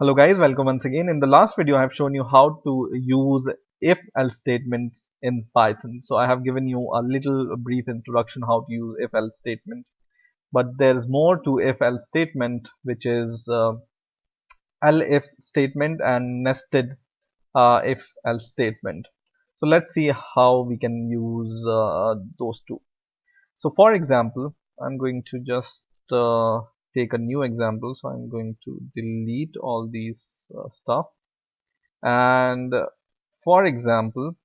Hello guys, welcome once again. In the last video, I have shown you how to use if-else statements in Python. So I have given you a little brief introduction how to use if-else statement. But there's more to if-else statement, which is elif statement and nested if-else statement. So let's see how we can use those two. So for example, I'm going to just take a new example. So I'm going to delete all these stuff. And for example,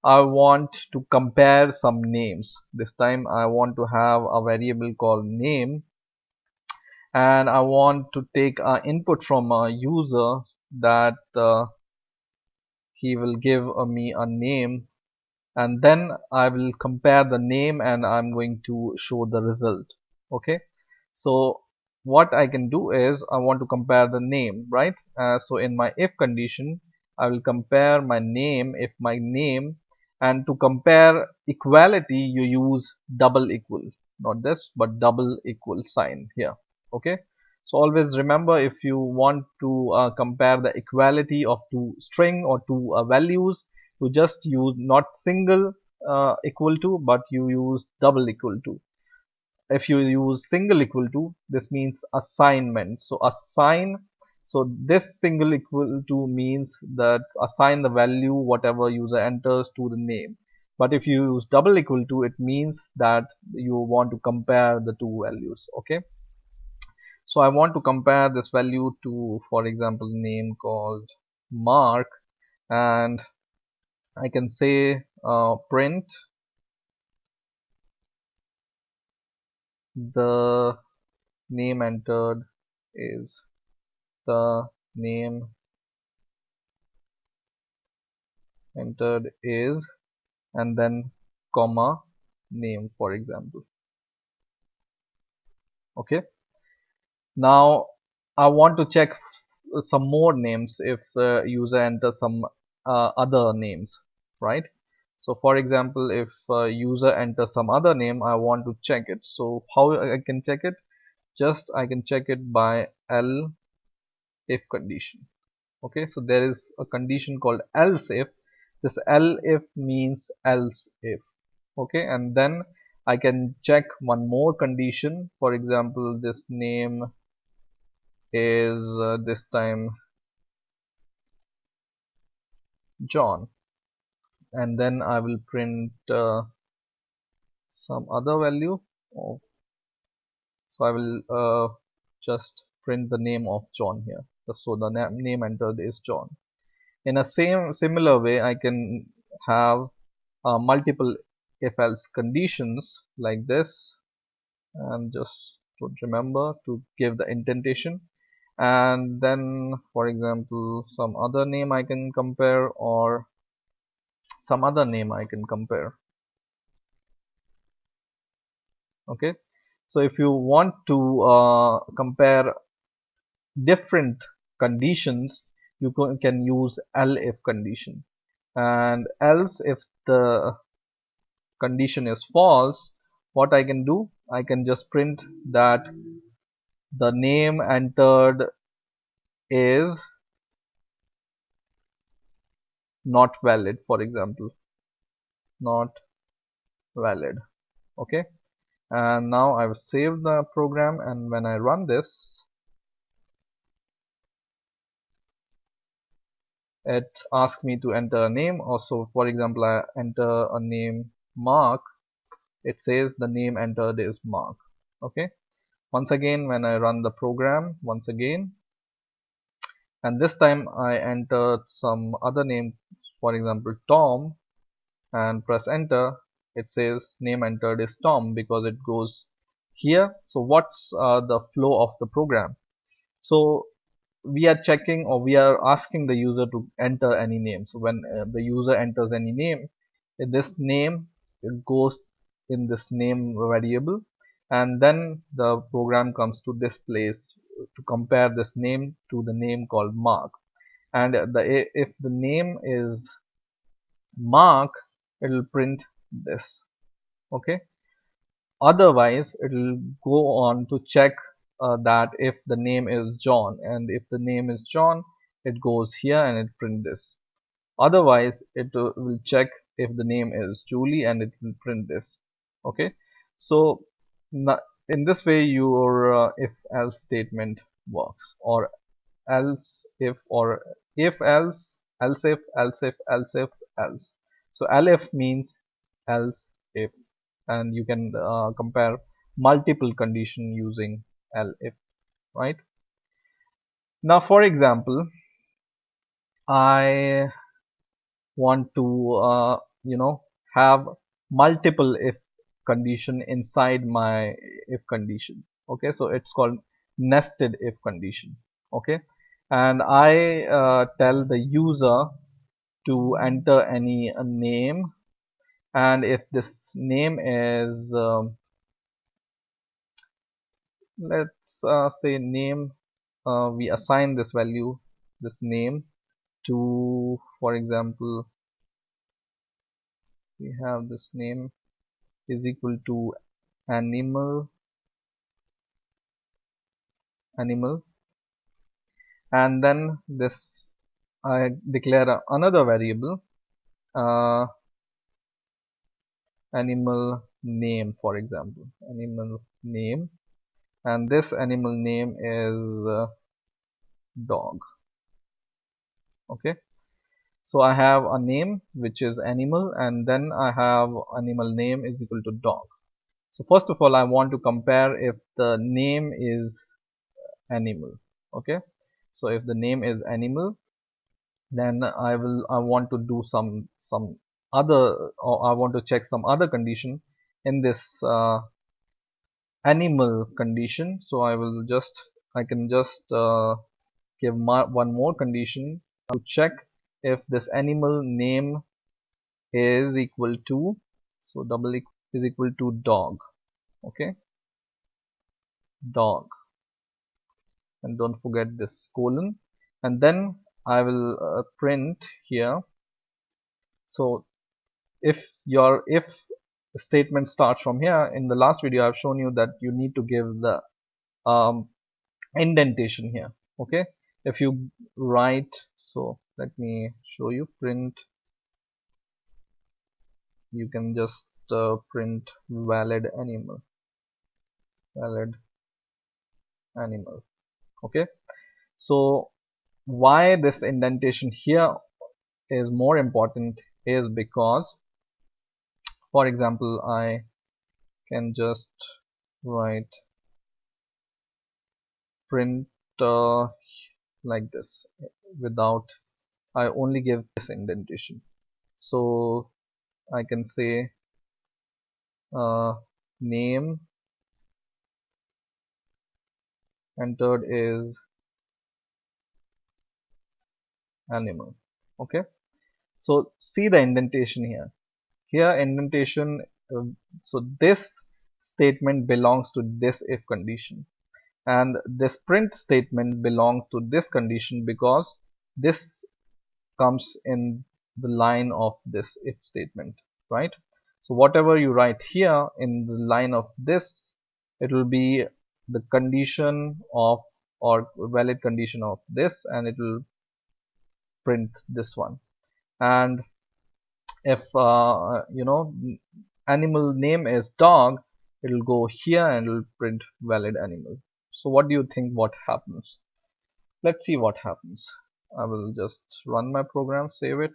I want to compare some names. This time I want to have a variable called name, and I want to take input from a user that he will give me a name, and then I will compare the name and I'm going to show the result. Okay, so what I can do is I want to compare the name, right? So in my if condition, I will compare my name, if my name, and to compare equality you use double equal, not this but double equal sign here. Okay, so always remember, if you want to compare the equality of two string or two values, you just use not single equal to, but you use double equal to. If you use single equal to, this means assignment. So assign, so this single equal to means that assign the value whatever user enters to the name. But if you use double equal to, it means that you want to compare the two values. Okay, so I want to compare this value to, for example, name called Mark, and I can say print the name entered is the name entered is, and then comma name, for example. Okay, now I want to check some more names if the user enters some other names, right? So for example, if user enters some other name, I want to check it. So how I can check it? Just I can check it by else if condition. Okay, so there is a condition called else if. This else if means else if. Okay, and then I can check one more condition. For example, this name is this time John, and then I will print some other value of, so I will just print the name of John here. So the name entered is John. In a similar way, I can have multiple if else conditions like this, and just to remember to give the indentation, and then for example some other name I can compare, or some other name I can compare. Okay, so if you want to compare different conditions, you can use elif condition, and else if the condition is false, what I can do, I can just print that the name entered is not valid, for example, not valid. Okay, and now I've saved the program, and when I run this, it asks me to enter a name. Also, for example, I enter a name Mark, it says the name entered is Mark. Okay, once again when I run the program once again, and this time I entered some other name, for example Tom, and press enter, it says name entered is Tom because it goes here. So what's the flow of the program? So we are checking, or we are asking the user to enter any name. So when the user enters any name, this name goes in this name variable, and then the program comes to this place to compare this name to the name called Mark. And if the name is Mark, it will print this. Okay, otherwise it will go on to check that if the name is John, and if the name is John, it goes here and it print this. Otherwise, it will check if the name is Julie and it will print this. Okay, so in this way your if else statement works, or else if, or if else, else if, else if, else if, else. So elif means else if, and you can compare multiple condition using elif, right? Now for example, I want to have multiple if condition inside my if condition. Okay, so it's called nested if condition. Okay, and I tell the user to enter any name, and if this name is let's say name, we assign this value, this name, to, for example, we have this name is equal to animal, and then this I declare another variable, uh, animal name, for example, animal name, and this animal name is dog. Okay, so I have a name which is animal, and then I have animal name is equal to dog. So first of all, I want to compare if the name is animal. Okay, so if the name is animal, then I want to do some other, or I want to check some other condition in this animal condition. So I can just give one more condition to check if this animal name is equal to, so is equal to dog. Okay, dog, and don't forget this colon, and then I will print here. So if your if statement starts from here, in the last video I've shown you that you need to give the um, indentation here. Okay, if you write, so let me show you, print, you can just print valid animal. Okay, so why this indentation here is more important is because, for example, I can just write print like this without, I only give this indentation. So I can say name entered is animal. Okay, so see the indentation here. Here indentation, so this statement belongs to this if condition, and this print statement belongs to this condition because this comes in the line of this if statement, right? So whatever you write here in the line of this, it will be the condition of, or valid condition of this, and it will print this one. And if animal name is dog, it will go here and it will print valid animal. So what do you think what happens? Let's see what happens. I will just run my program, save it,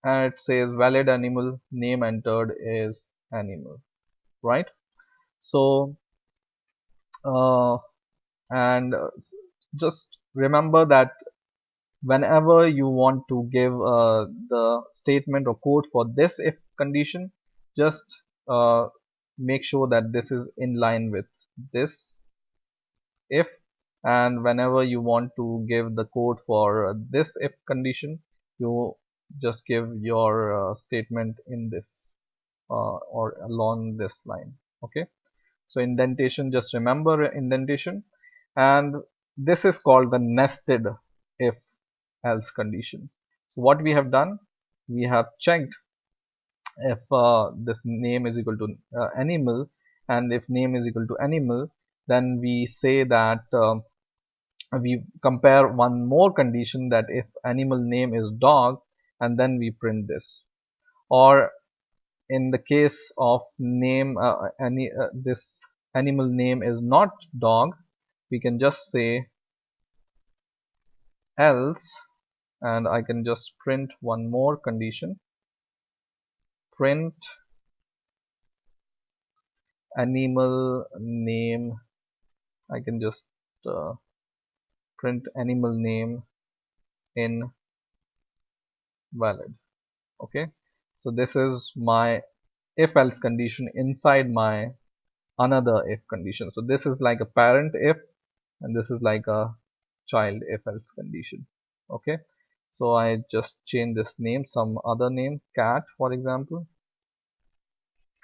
and it says valid animal name entered is animal, right? So and just remember that whenever you want to give the statement or code for this if condition, just uh, make sure that this is in line with this if, and whenever you want to give the code for this if condition, you just give your statement in this or along this line. Okay, so indentation, just remember indentation, and this is called the nested if else condition. So what we have done, we have checked if this name is equal to animal, and if name is equal to animal, then we say that we compare one more condition, that if animal name is dog, and then we print this. Or in the case of name, this animal name is not dog, we can just say else, and I can just print one more condition, print animal name. I can just uh, print animal name invalid. Okay, so this is my if else condition inside my another if condition. So this is like a parent if, and this is like a child if else condition. Okay, so I just change this name, some other name, cat for example,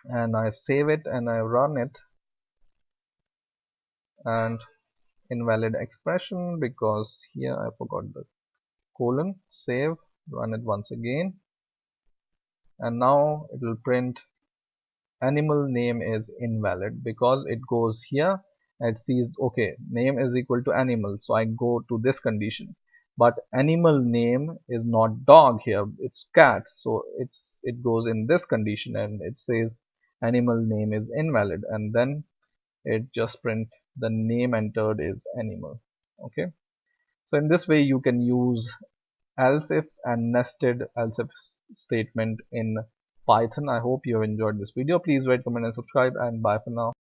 and I save it and I run it, and invalid expression because here I forgot the colon. Save, run it once again, and now it will print animal name is invalid because it goes here and it sees okay, name is equal to animal, so I go to this condition, but animal name is not dog here, it's cat, so it goes in this condition and it says animal name is invalid, and then it just print the name entered is animal. Okay, so in this way you can use else if and nested else if statement in Python. I hope you have enjoyed this video. Please rate, comment and subscribe, and bye for now.